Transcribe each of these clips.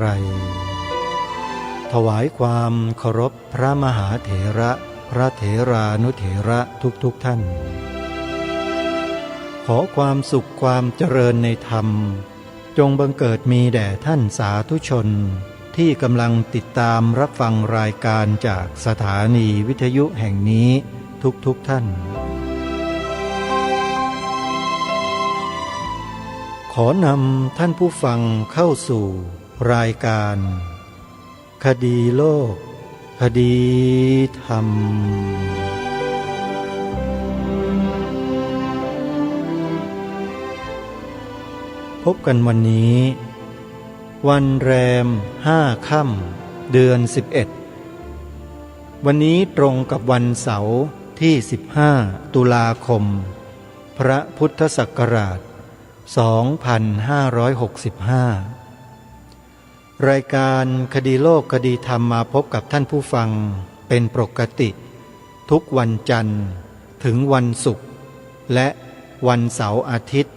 ไรถวายความเคารพพระมหาเถระพระเถรานุเถระทุกท่านขอความสุขความเจริญในธรรมจงบังเกิดมีแด่ท่านสาธุชนที่กำลังติดตามรับฟังรายการจากสถานีวิทยุแห่งนี้ทุกท่านขอนำท่านผู้ฟังเข้าสู่รายการคดีโลกคดีธรรมพบกันวันนี้วันแรม5 ค่ำเดือน11วันนี้ตรงกับวันเสาร์ที่15 ตุลาคมพระพุทธศักราช2565รายการคดีโลกคดีธรรมมาพบกับท่านผู้ฟังเป็นปกติทุกวันจันทร์ถึงวันศุกร์และวันเสาร์อาทิตย์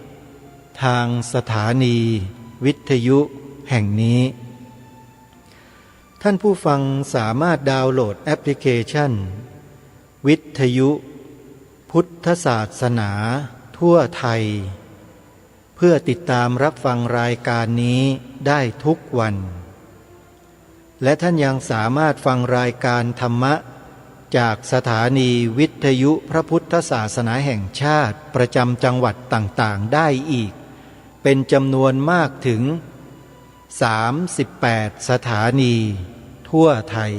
ทางสถานีวิทยุแห่งนี้ท่านผู้ฟังสามารถดาวน์โหลดแอปพลิเคชันวิทยุพุทธศาสนาทั่วไทยเพื่อติดตามรับฟังรายการนี้ได้ทุกวันและท่านยังสามารถฟังรายการธรรมะจากสถานีวิทยุพระพุทธศาสนาแห่งชาติประจำจังหวัดต่างๆได้อีกเป็นจำนวนมากถึง38 สถานีทั่วไทย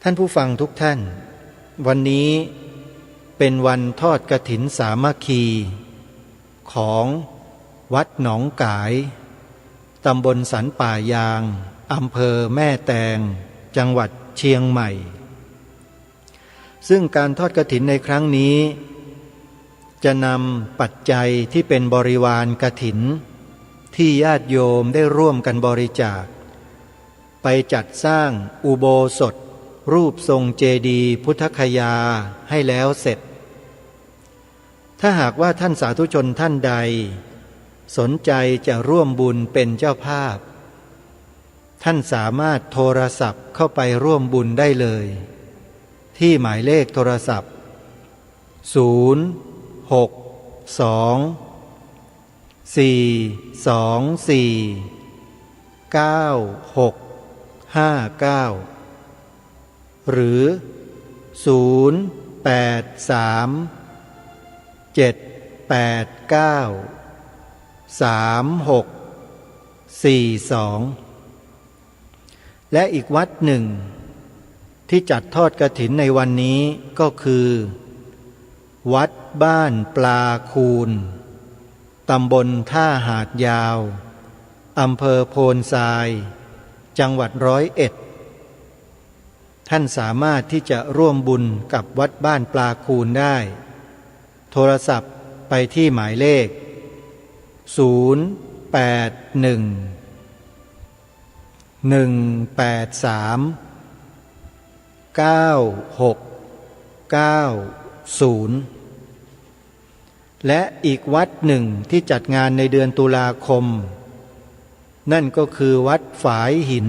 ท่านผู้ฟังทุกท่านวันนี้เป็นวันทอดกฐินสามัคคีของวัดหนองกายตำบลสันป่ายางอำเภอแม่แตงจังหวัดเชียงใหม่ซึ่งการทอดกฐินในครั้งนี้จะนำปัจจัยที่เป็นบริวารกฐินที่ญาติโยมได้ร่วมกันบริจาคไปจัดสร้างอุโบสถรูปทรงเจดีย์พุทธคยาให้แล้วเสร็จถ้าหากว่าท่านสาธุชนท่านใดสนใจจะร่วมบุญเป็นเจ้าภาพท่านสามารถโทรศัพท์เข้าไปร่วมบุญได้เลยที่หมายเลขโทรศัพท์062-424-9659หรือ083-789-3642และอีกวัดหนึ่งที่จัดทอดกฐินในวันนี้ก็คือวัดบ้านปลาคูนตำบลท่าหาดยาวอำเภอโพนทรายจังหวัด101ท่านสามารถที่จะร่วมบุญกับวัดบ้านปลาคูนได้โทรศัพท์ไปที่หมายเลข081-183-9690และอีกวัดหนึ่งที่จัดงานในเดือนตุลาคมนั่นก็คือวัดฝายหิน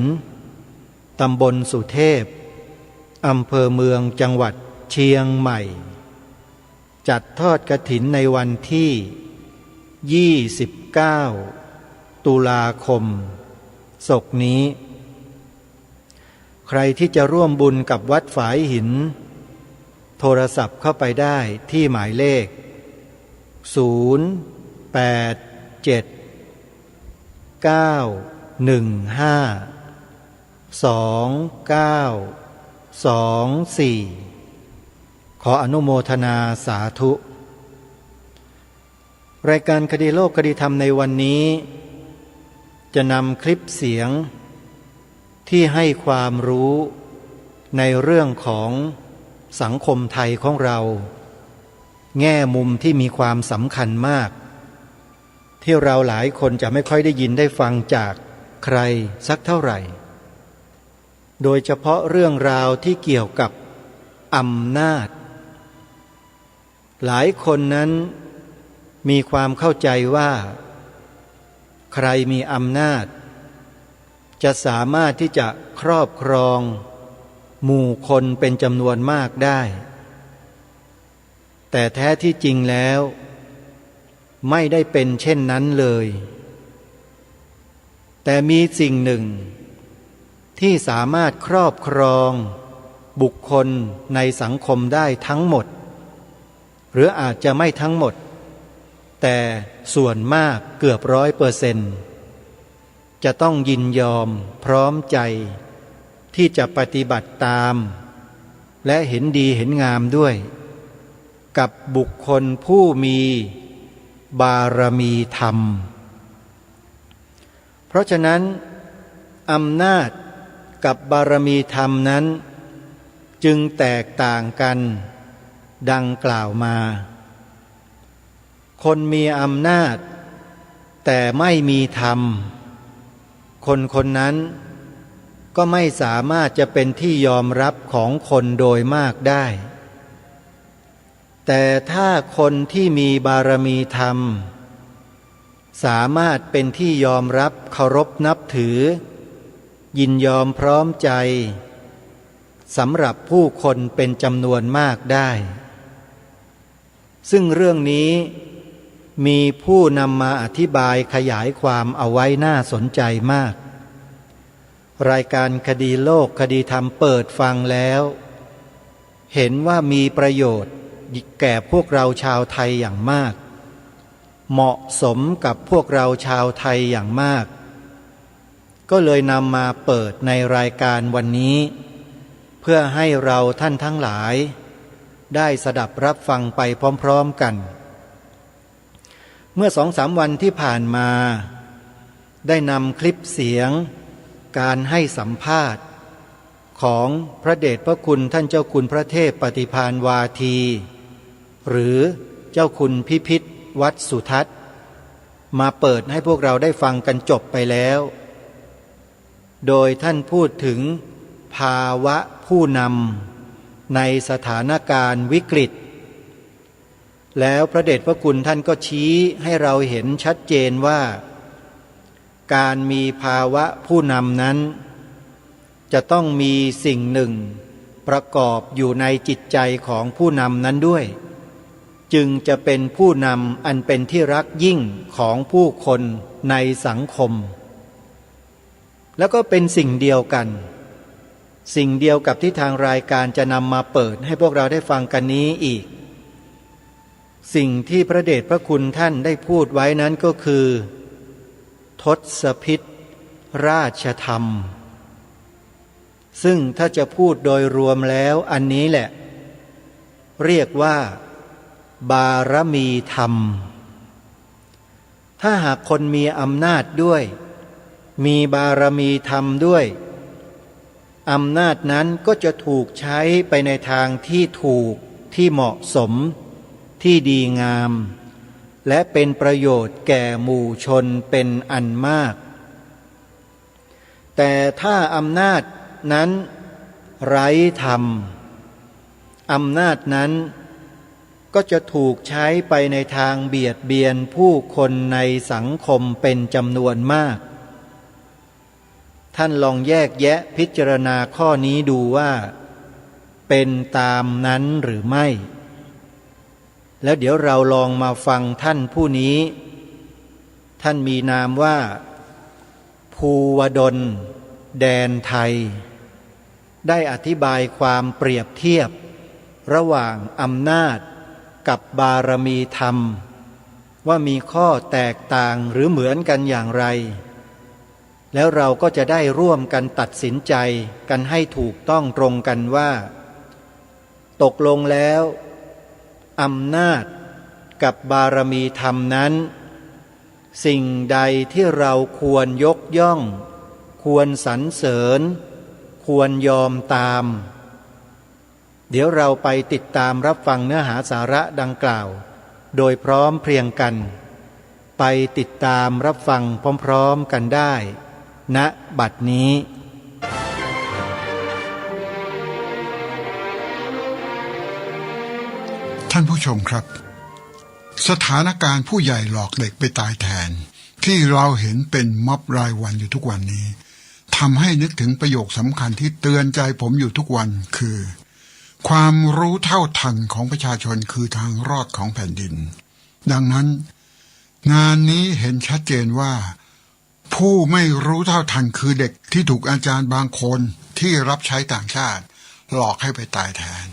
ตำบลสุเทพอำเภอเมืองจังหวัดเชียงใหม่จัดทอดกฐินในวันที่29 ตุลาคมศกนี้ใครที่จะร่วมบุญกับวัดฝายหินโทรศัพท์เข้าไปได้ที่หมายเลข0871152924ขออนุโมทนาสาธุรายการคดีโลกคดีธรรมในวันนี้จะนำคลิปเสียงที่ให้ความรู้ในเรื่องของสังคมไทยของเราแง่มุมที่มีความสำคัญมากที่เราหลายคนจะไม่ค่อยได้ยินได้ฟังจากใครสักเท่าไหร่โดยเฉพาะเรื่องราวที่เกี่ยวกับอำนาจหลายคนนั้นมีความเข้าใจว่า ใครมีอำนาจ จะสามารถที่จะครอบครองหมู่คนเป็นจำนวนมากได้แต่แท้ที่จริงแล้วไม่ได้เป็นเช่นนั้นเลยแต่มีสิ่งหนึ่งที่สามารถครอบครองบุคคลในสังคมได้ทั้งหมดหรืออาจจะไม่ทั้งหมดแต่ส่วนมากเกือบ100%จะต้องยินยอมพร้อมใจที่จะปฏิบัติตามและเห็นดีเห็นงามด้วยกับบุคคลผู้มีบารมีธรรมเพราะฉะนั้นอำนาจกับบารมีธรรมนั้นจึงแตกต่างกันดังกล่าวมาคนมีอำนาจแต่ไม่มีธรรมคนคนนั้นก็ไม่สามารถจะเป็นที่ยอมรับของคนโดยมากได้แต่ถ้าคนที่มีบารมีธรรมสามารถเป็นที่ยอมรับเคารพนับถือยินยอมพร้อมใจสำหรับผู้คนเป็นจำนวนมากได้ซึ่งเรื่องนี้มีผู้นำมาอธิบายขยายความเอาไว้น่าสนใจมากรายการคดีโลกคดีธรรมเปิดฟังแล้วเห็นว่ามีประโยชน์แก่พวกเราชาวไทยอย่างมากเหมาะสมกับพวกเราชาวไทยอย่างมากก็เลยนำมาเปิดในรายการวันนี้เพื่อให้เราท่านทั้งหลายได้สดับรับฟังไปพร้อมๆกันเมื่อ2-3 วันที่ผ่านมาได้นำคลิปเสียงการให้สัมภาษณ์ของพระเดชพระคุณท่านเจ้าคุณพระเทพปฏิภาณวาทีหรือเจ้าคุณพิพิธวัดสุทัศน์มาเปิดให้พวกเราได้ฟังกันจบไปแล้วโดยท่านพูดถึงภาวะผู้นำในสถานการณ์วิกฤตแล้วพระเดชพระคุณท่านก็ชี้ให้เราเห็นชัดเจนว่าการมีภาวะผู้นำนั้นจะต้องมีสิ่งหนึ่งประกอบอยู่ในจิตใจของผู้นำนั้นด้วยจึงจะเป็นผู้นำอันเป็นที่รักยิ่งของผู้คนในสังคมแล้วก็เป็นสิ่งเดียวกันสิ่งเดียวกับที่ทางรายการจะนำมาเปิดให้พวกเราได้ฟังกันนี้อีกสิ่งที่พระเดชพระคุณท่านได้พูดไว้นั้นก็คือทศพิธราชธรรมซึ่งถ้าจะพูดโดยรวมแล้วอันนี้แหละเรียกว่าบารมีธรรมถ้าหากคนมีอำนาจด้วยมีบารมีธรรมด้วยอำนาจนั้นก็จะถูกใช้ไปในทางที่ถูกที่เหมาะสมที่ดีงามและเป็นประโยชน์แก่หมู่ชนเป็นอันมากแต่ถ้าอำนาจนั้นไร้ธรรมอำนาจนั้นก็จะถูกใช้ไปในทางเบียดเบียนผู้คนในสังคมเป็นจำนวนมากท่านลองแยกแยะพิจารณาข้อนี้ดูว่าเป็นตามนั้นหรือไม่แล้วเดี๋ยวเราลองมาฟังท่านผู้นี้ท่านมีนามว่าภูวดลแดนไทยได้อธิบายความเปรียบเทียบระหว่างอำนาจกับบารมีธรรมว่ามีข้อแตกต่างหรือเหมือนกันอย่างไรแล้วเราก็จะได้ร่วมกันตัดสินใจกันให้ถูกต้องตรงกันว่าตกลงแล้วอำนาจกับบารมีธรรมนั้นสิ่งใดที่เราควรยกย่องควรสรรเสริญควรยอมตามเดี๋ยวเราไปติดตามรับฟังเนื้อหาสาระดังกล่าวโดยพร้อมเพรียงกันไปติดตามรับฟังพร้อมๆกันได้ณบัดนี้ท่านผู้ชมครับสถานการณ์ผู้ใหญ่หลอกเด็กไปตายแทนที่เราเห็นเป็นม็อบรายวันอยู่ทุกวันนี้ ทำให้นึกถึงประโยคสำคัญที่เตือนใจผมอยู่ทุกวันคือความรู้เท่าทันของประชาชนคือทางรอดของแผ่นดินดังนั้นงานนี้เห็นชัดเจนว่าผู้ไม่รู้เท่าทันคือเด็กที่ถูกอาจารย์บางคนที่รับใช้ต่างชาติหลอกให้ไปตายแทน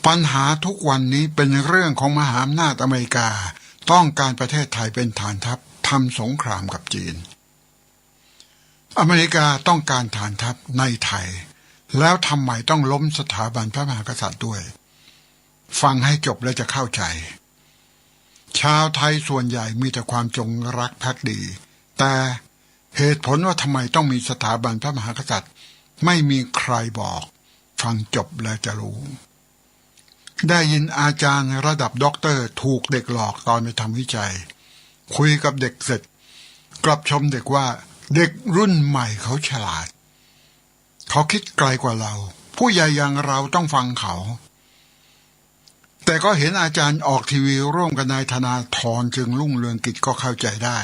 ปัญหาทุกวันนี้เป็นเรื่องของมหาอำนาจอเมริกาต้องการประเทศไทยเป็นฐานทัพทำสงครามกับจีนอเมริกาต้องการฐานทัพในไทยแล้วทำไมต้องล้มสถาบันพระมหากษัตริย์ด้วยฟังให้จบแล้วจะเข้าใจชาวไทยส่วนใหญ่มีแต่ความจงรักภักดีแต่เหตุผลว่าทำไมต้องมีสถาบันพระมหากษัตริย์ไม่มีใครบอกฟังจบแล้วจะรู้ได้ยินอาจารย์ระดับด็อกเตอร์ถูกเด็กหลอกตอนไปทำวิจัยคุยกับเด็กเสร็จกลับชมเด็กว่าเด็กรุ่นใหม่เขาฉลาดเขาคิดไกลกว่าเราผู้ใหญ่อย่างเราต้องฟังเขาแต่ก็เห็นอาจารย์ออกทีวีร่วมกับนายธนาธรจึงรุ่งเรืองกิจก็เข้าใจได้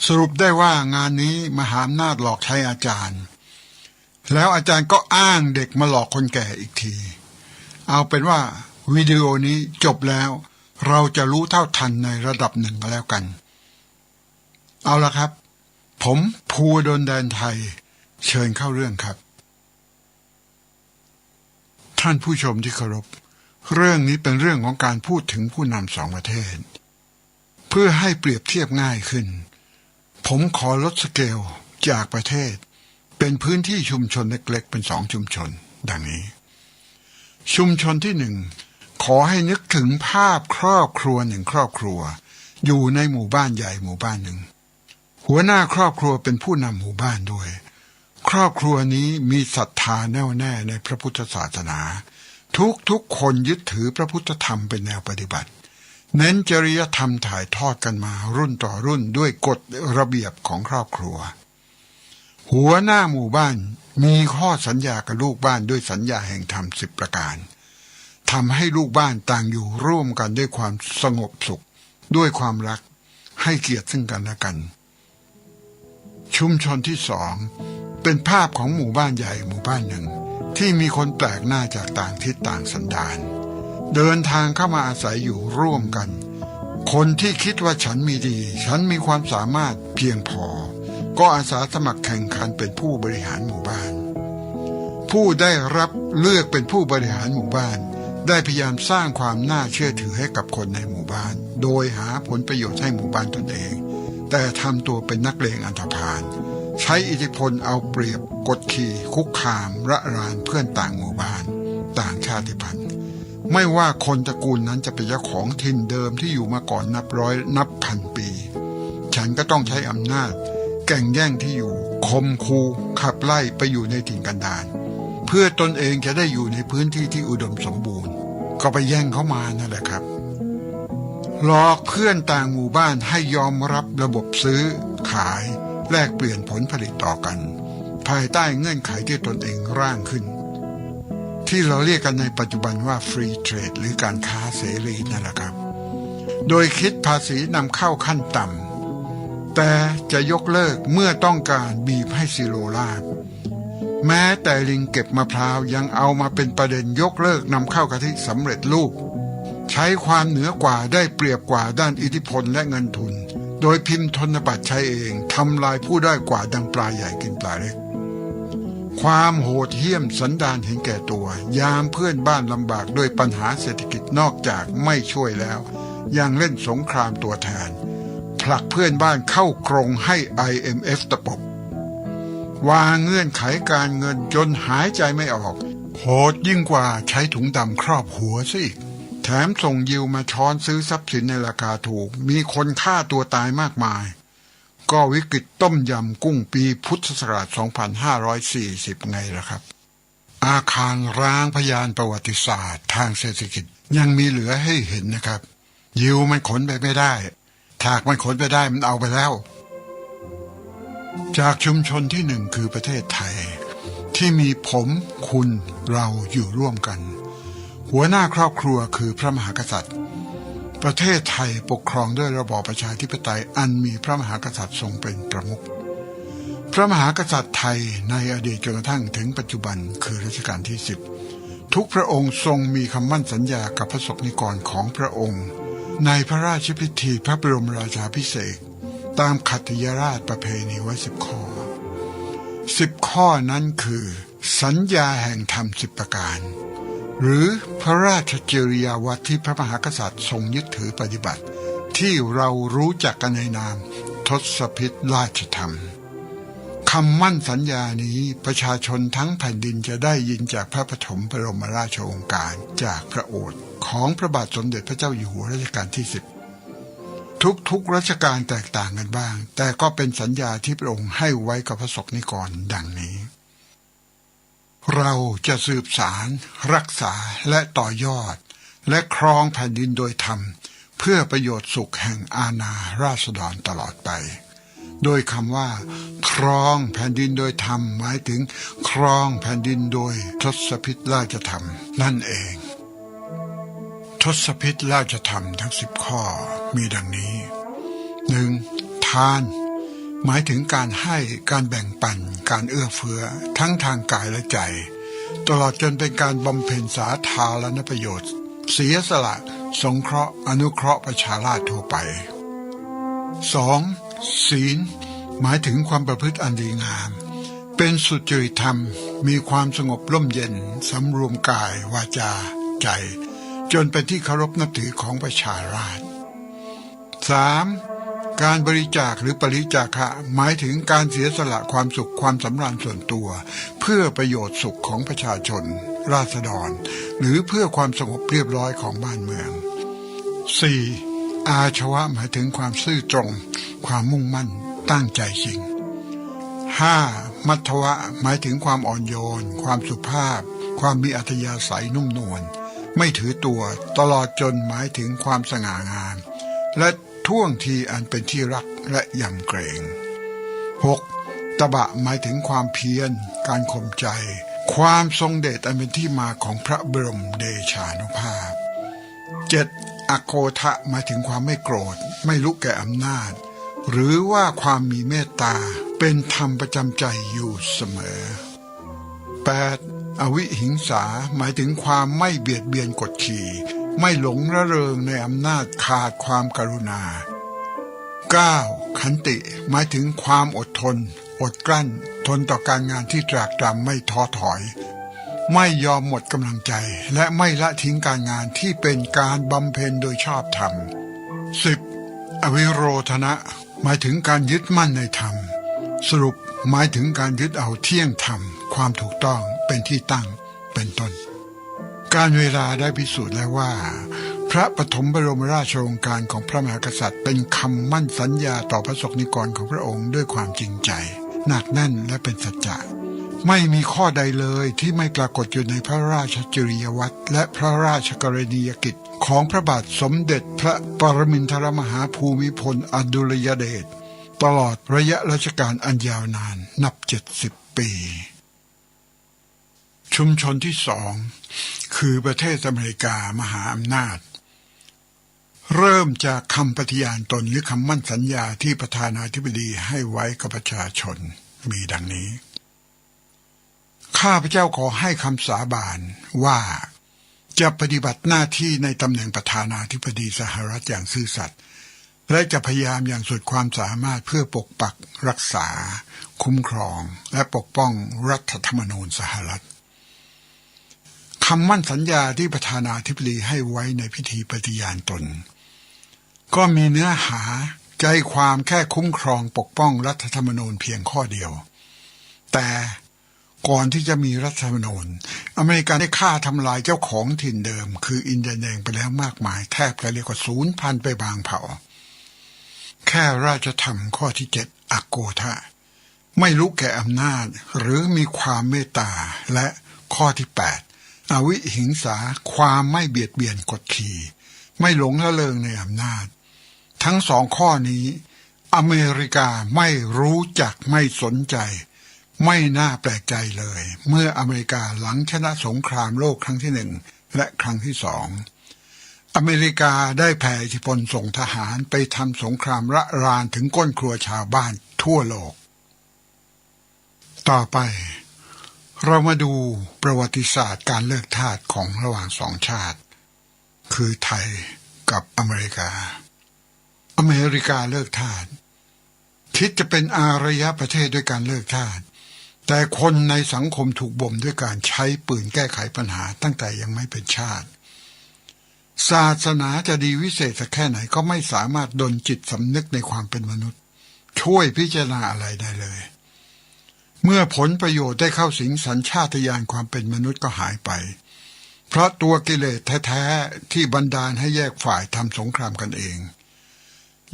สรุปได้ว่างานนี้มหาอำนาจหลอกใช้อาจารย์แล้วอาจารย์ก็อ้างเด็กมาหลอกคนแก่อีกทีเอาเป็นว่าวิดีโอนี้จบแล้วเราจะรู้เท่าทันในระดับหนึ่งก็แล้วกันเอาละครับผมภูวดลแดนไทยเชิญเข้าเรื่องครับท่านผู้ชมที่เคารพเรื่องนี้เป็นเรื่องของการพูดถึงผู้นำสองประเทศเพื่อให้เปรียบเทียบง่ายขึ้นผมขอลดสเกลจากประเทศเป็นพื้นที่ชุมชนเล็กๆเป็น2ชุมชนดังนี้ชุมชนที่1ขอให้นึกถึงภาพครอบครัว1ครอบครัวอยู่ในหมู่บ้านใหญ่หมู่บ้านหนึ่งหัวหน้าครอบครัวเป็นผู้นำหมู่บ้านด้วยครอบครัวนี้มีศรัทธาแน่วแน่ในพระพุทธศาสนาทุกคนยึดถือพระพุทธธรรมเป็นแนวปฏิบัติเน้นจริยธรรมถ่ายทอดกันมารุ่นต่อรุ่นด้วยกฎระเบียบของครอบครัวหัวหน้าหมู่บ้านมีข้อสัญญากับลูกบ้านด้วยสัญญาแห่งธรรม10ประการทำให้ลูกบ้านต่างอยู่ร่วมกันด้วยความสงบสุขด้วยความรักให้เกียรติซึ่งกันและกันชุมชนที่2เป็นภาพของหมู่บ้านใหญ่หมู่บ้านหนึ่งที่มีคนแปลกหน้าจากต่างทิศต่างสันดานเดินทางเข้ามาอาศัยอยู่ร่วมกันคนที่คิดว่าฉันมีดีฉันมีความสามารถเพียงพอก็อาสาสมัครแข่งขันเป็นผู้บริหารหมู่บ้านผู้ได้รับเลือกเป็นผู้บริหารหมู่บ้านได้พยายามสร้างความน่าเชื่อถือให้กับคนในหมู่บ้านโดยหาผลประโยชน์ให้หมู่บ้านตนเองแต่ทำตัวเป็นนักเลงอันธพาลใช้อิทธิพลเอาเปรียบกดขี่คุกคามระรานเพื่อนต่างหมู่บ้านต่างชาติพันธุ์ไม่ว่าคนตระกูลนั้นจะเป็นเจ้าของถิ่นเดิมที่อยู่มาก่อนนับร้อยนับพันปีฉันก็ต้องใช้อำนาจแก่งแย่งที่อยู่คมคูขับไล่ไปอยู่ในถิ่นกันดารเพื่อตนเองจะได้อยู่ในพื้นที่ที่อุดมสมบูรณ์ก็ไปแย่งเขามานั่นแหละครับหลอกเพื่อนต่างหมู่บ้านให้ยอมรับระบบซื้อขายแลกเปลี่ยนผลผลิตต่อกันภายใต้เงื่อนไขที่ตนเองร่างขึ้นที่เราเรียกกันในปัจจุบันว่าฟรีเทรดหรือการค้าเสรีนั่นแหละครับโดยคิดภาษีนำเข้าขั้นต่ำแต่จะยกเลิกเมื่อต้องการบีบให้ซิโรราบแม้แต่ลิงเก็บมะพร้าวยังเอามาเป็นประเด็นยกเลิกนำเข้ากะทิสำเร็จรูปใช้ความเหนือกว่าได้เปรียบกว่าด้านอิทธิพลและเงินทุนโดยพิมพ์ธนบัตรใช้เองทำลายผู้ด้อยกว่าดังปลาใหญ่กินปลาเล็กความโหดเหี้ยมสันดานเห็นแก่ตัวยามเพื่อนบ้านลำบากด้วยปัญหาเศรษฐกิจนอกจากไม่ช่วยแล้วยังเล่นสงครามตัวแทนผลักเพื่อนบ้านเข้ากรงให้ IMF ตะปบวางเงื่อนไขการเงินจนหายใจไม่ออกโหดยิ่งกว่าใช้ถุงดำครอบหัวซะอีกแถมส่งยิวมาช้อนซื้อทรัพย์สินในราคาถูกมีคนฆ่าตัวตายมากมายก็วิกฤตต้มยำกุ้งปีพุทธศักราช 2540 ไงล่ะครับอาคารร้างพยานประวัติศาสตร์ทางเศรษฐกิจยังมีเหลือให้เห็นนะครับยิวมันขนไปไม่ได้ถากมันขนไปได้มันเอาไปแล้วจากชุมชนที่1คือประเทศไทยที่มีผมคุณเราอยู่ร่วมกันหัวหน้าครอบครัวคือพระมหากษัตริย์ประเทศไทยปกครองด้วยระบอบประชาธิปไตยอันมีพระมหากษัตริย์ทรงเป็นประมุข ระมหากษัตริย์ไทยในอดีตจนกระทั่งถึงปัจจุบันคือรัชกาลที่10ทุกพระองค์ทรงมีคำมั่นสัญญากับพระสงฆ์นิกรของพระองค์ในพระราชพิธีพระบรมราชาภิเษกตามขัตติยราชประเพณีไว้10 ข้อ10 ข้อนั้นคือสัญญาแห่งธรรม10 ประการหรือพระราชจริยาวัตรที่พระมหากษัตริย์ทรงยึดถือปฏิบัติที่เรารู้จักกันในนามทศพิธราชธรรมคำมั่นสัญญานี้ประชาชนทั้งแผ่นดินจะได้ยินจากพระปฐมบรมราชโองการจากพระโอษฐ์ของพระบาทสมเด็จพระเจ้าอยู่หัวรัชกาลที่10ทุกรัชกาลแตกต่างกันบ้างแต่ก็เป็นสัญญาที่พระองค์ให้ไว้กับพระสงฆ์นิกรดังนี้เราจะสืบสารรักษาและต่อยอดและครองแผ่นดินโดยธรรมเพื่อประโยชน์สุขแห่งอาณาราษฎรตลอดไปโดยคำว่าครองแผ่นดินโดยธรรมหมายถึงครองแผ่นดินโดยทศพิธราชธรรมนั่นเองทศพิธราชธรรมทั้ง10 ข้อมีดังนี้ 1. ทานหมายถึงการให้การแบ่งปันการเอื้อเฟื้อทั้งทางกายและใจตลอดจนเป็นการบำเพ็ญสาธารณประโยชน์เสียสละสงเคราะห์อนุเคราะห์ประชาราษฎร์ทั่วไป 2. ศีลหมายถึงความประพฤติอันดีงามเป็นสุจริตธรรมมีความสงบร่มเย็นสำรวมกายวาจาใจจนเป็นที่เคารพนับถือของประชาราษฎร์ 3. การบริจาคหรือปริจาคะหมายถึงการเสียสละความสุขความสำราญส่วนตัวเพื่อประโยชน์สุขของประชาชนราษฎรหรือเพื่อความสงบเรียบร้อยของบ้านเมือง 4. อาชวะหมายถึงความซื่อตรงความมุ่งมั่นตั้งใจจริง 5. มัทวะหมายถึงความอ่อนโยนความสุภาพความมีอัธยาศัยนุ่มนวลไม่ถือตัวตลอดจนหมายถึงความสง่างามและท่วงทีอันเป็นที่รักและยำเกรง 6. ตบะหมายถึงความเพียรการข่มใจความทรงเดชอันเป็นที่มาของพระบรมเดชานุภาพ 7. อโคทะหมายถึงความไม่โกรธไม่ลุกแก่อำนาจหรือว่าความมีเมตตาเป็นธรรมประจำใจอยู่เสมอ 8. อวิหิงสาหมายถึงความไม่เบียดเบียนกดขี่ไม่หลงระเริงในอำนาจขาดความกรุณา 9. ขันติหมายถึงความอดทนอดกลั้นทนต่อการงานที่ตรากตรำไม่ท้อถอยไม่ยอมหมดกำลังใจและไม่ละทิ้งการงานที่เป็นการบำเพ็ญโดยชอบธรรม 10. อวิโรธนะหมายถึงการยึดมั่นในธรรมสรุปหมายถึงการยึดเอาเที่ยงธรรมความถูกต้องเป็นที่ตั้งเป็นต้นการเวลาได้พิสูจน์แล้วว่าพระปฐมบรมราชโองการของพระมหากษัตริย์เป็นคำมั่นสัญญาต่อพระสงฆ์นิกรของพระองค์ด้วยความจริงใจหนักแน่นและเป็นสัจจะไม่มีข้อใดเลยที่ไม่ปรากฏอยู่ในพระราชจริยวัตรและพระราชกรณียกิจของพระบาทสมเด็จพระปรมินทรมหาภูมิพลอดุลยเดชตลอดระยะราชการอันยาวนานนับ70 ปีชุมชนที่2คือประเทศอเมริกามหาอำนาจเริ่มจากคำปฏิญาณตนหรือคำมั่นสัญญาที่ประธานาธิบดีให้ไว้กับประชาชนมีดังนี้ข้าพเจ้าขอให้คำสาบานว่าจะปฏิบัติหน้าที่ในตำแหน่งประธานาธิบดีสหรัฐอย่างซื่อสัตย์และจะพยายามอย่างสุดความสามารถเพื่อปกปักรักษาคุ้มครองและปกป้องรัฐธรรมนูญสหรัฐคำมั่นสัญญาที่ประธานาธิบดีให้ไว้ในพิธีปฏิญาณตนก็มีเนื้อหาใจความแค่คุ้มครองปกป้องรัฐธรรมนูญเพียงข้อเดียวแต่ก่อนที่จะมีรัฐธรรมนูญอเมริกาได้ฆ่าทำลายเจ้าของถิ่นเดิมคืออินเดียแดงไปแล้วมากมายแทบจะเรียกว่าสูญพันธุ์ไปบางเผ่าแค่ราชธรรมข้อที่7อโกทะไม่ลุกแก่อำนาจหรือมีความเมตตาและข้อที่8อวิหิงสาความไม่เบียดเบียนกดขี่ไม่หลงละเลงในอำนาจทั้ง2ข้อนี้อเมริกาไม่รู้จักไม่สนใจไม่น่าแปลกใจเลยเมื่ออเมริกาหลังชนะสงครามโลกครั้งที่1และครั้งที่2อเมริกาได้แผ่อิทธิพลส่งทหารไปทำสงครามระรานถึงก้นครัวชาวบ้านทั่วโลก ต่อไปเรามาดูประวัติศาสตร์การเลิกทาสของระหว่างสองชาติคือไทยกับอเมริกาเลิกทาสคิดจะเป็นอารยประเทศด้วยการเลิกทาสแต่คนในสังคมถูกบ่มด้วยการใช้ปืนแก้ไขปัญหาตั้งแต่ยังไม่เป็นชาติศาสนาจะดีวิเศษสักแค่ไหนก็ไม่สามารถดลจิตสำนึกในความเป็นมนุษย์ช่วยพิจารณาอะไรได้เลยเมื่อผลประโยชน์ได้เข้าสิงสัญชาตญาณความเป็นมนุษย์ก็หายไปเพราะตัวกิเลสแท้ๆที่บันดาลให้แยกฝ่ายทำสงครามกันเอง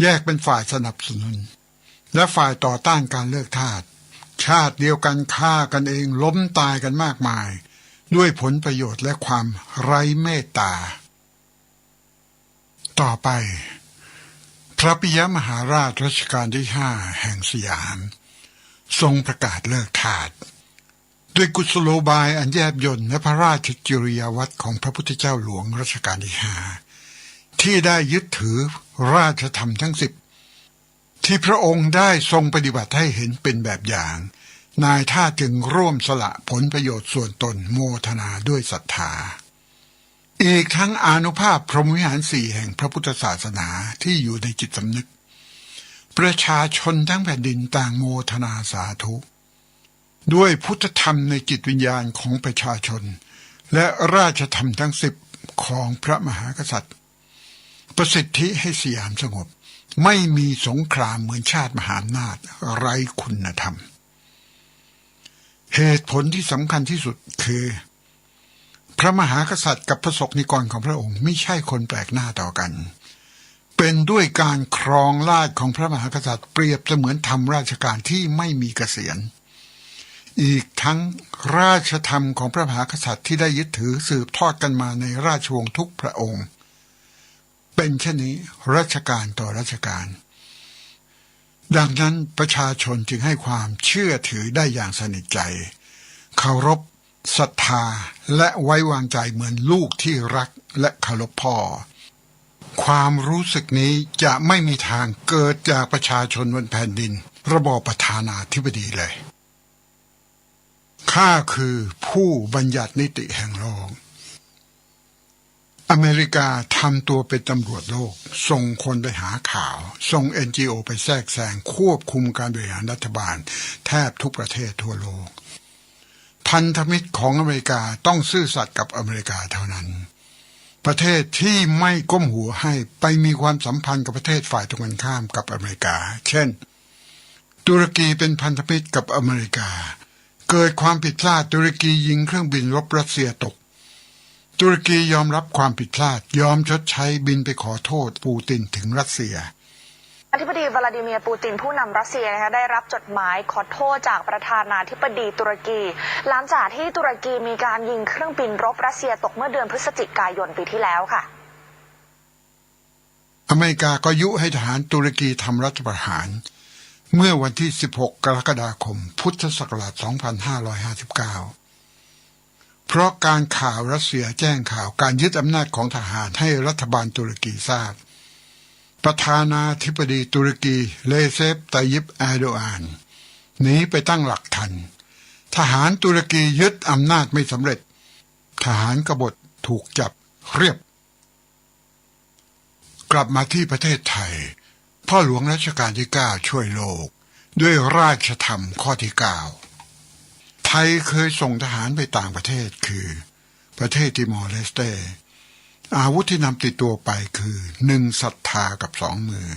แยกเป็นฝ่ายสนับสนุนและฝ่ายต่อต้านการเลิกทาสชาติเดียวกันฆ่ากันเองล้มตายกันมากมายด้วยผลประโยชน์และความไร้เมตตาต่อไปพระปิยมหาราชรัชกาลที่ 5แห่งสยามทรงประกาศเลิกทาสด้วยกุศโลบายอันแยบยลและพระราชจริยวัตรของพระพุทธเจ้าหลวงรัชกาลที่ 5ที่ได้ยึดถือราชธรรมทั้ง10ที่พระองค์ได้ทรงปฏิบัติให้เห็นเป็นแบบอย่างนายท่าจึงร่วมสละผลประโยชน์ส่วนตนโมทนาด้วยศรัทธาอีกทั้งอานุภาพพรหมวิหาร4แห่งพระพุทธศาสนาที่อยู่ในจิตสำนึกประชาชนทั้งแผ่นดินต่างโมทนาสาธุด้วยพุทธธรรมในจิตวิญญาณของประชาชนและราชธรรมทั้ง10ของพระมหากษัตริย์ประสิทธิให้สยามสงบไม่มีสงครามเหมือนชาติมหาอำนาจไร้คุณธรรมเหตุผลที่สำคัญที่สุดคือพระมหากษัตริย์กับพระศกนิกรของพระองค์ไม่ใช่คนแปลกหน้าต่อกันเป็นด้วยการครองราชย์ของพระมหากษัตริย์เปรียบเสมือนทำราชการที่ไม่มีเกษียณอีกทั้งราชธรรมของพระมหากษัตริย์ที่ได้ยึดถือสืบทอดกันมาในราชวงศ์ทุกพระองค์เป็นเช่นนี้รัชกาลต่อรัชกาลดังนั้นประชาชนจึงให้ความเชื่อถือได้อย่างสนิทใจเคารพศรัทธาและไว้วางใจเหมือนลูกที่รักและเคารพพ่อความรู้สึกนี้จะไม่มีทางเกิดจากประชาชนบนแผ่นดินระบอบประธานาธิบดีเลยข้าคือผู้บัญญัตินิติแห่งโลกอเมริกาทำตัวเป็นตำรวจโลกส่งคนไปหาข่าวส่ง NGO ไปแทรกแซงควบคุมการบริหารรัฐบาลแทบทุกประเทศทั่วโลกพันธมิตรของอเมริกาต้องซื่อสัตย์กับอเมริกาเท่านั้นประเทศที่ไม่ก้มหัวให้ไปมีความสัมพันธ์กับประเทศฝ่ายตรงกันข้ามกับอเมริกาเช่นตุรกีเป็นพันธมิตรกับอเมริกาเกิดความผิดพลาดตุรกียิงเครื่องบินรบรัสเซียตกตุรกียอมรับความผิดพลาดยอมชดใช้บินไปขอโทษปูตินถึงรัสเซียอธิบดีวลาดิเมียร์ปูตินผู้นำรัสเซียนะคะได้รับจดหมายขอโทษจากประธานาธิบดีตุรกีหลังจากที่ตุรกีมีการยิงเครื่องบินรบรัสเซียตกเมื่อเดือนพฤศจิกายนปีที่แล้วค่ะอเมริกาก็ยุให้ทหารตุรกีทำรัฐประหารเมื่อวันที่16กรกฎาคมพุทธศักราช2559เพราะการข่าวรัสเซียแจ้งข่าวการยึดอำนาจของทหารให้รัฐบาลตุรกีทราบประธานาธิบดีตุรกีเลเซป ตัยยิป แอร์โดอานหนีไปตั้งหลักทันทหารตุรกียึดอำนาจไม่สำเร็จทหารกบฏถูกจับเรียบกลับมาที่ประเทศไทยพ่อหลวงรัชกาลที่ 9ช่วยโลกด้วยราชธรรมข้อที่ 9ไทยเคยส่งทหารไปต่างประเทศคือประเทศติมอร์เลสเตอาวุธที่นำติดตัวไปคือ1ศรัทธากับ2มือ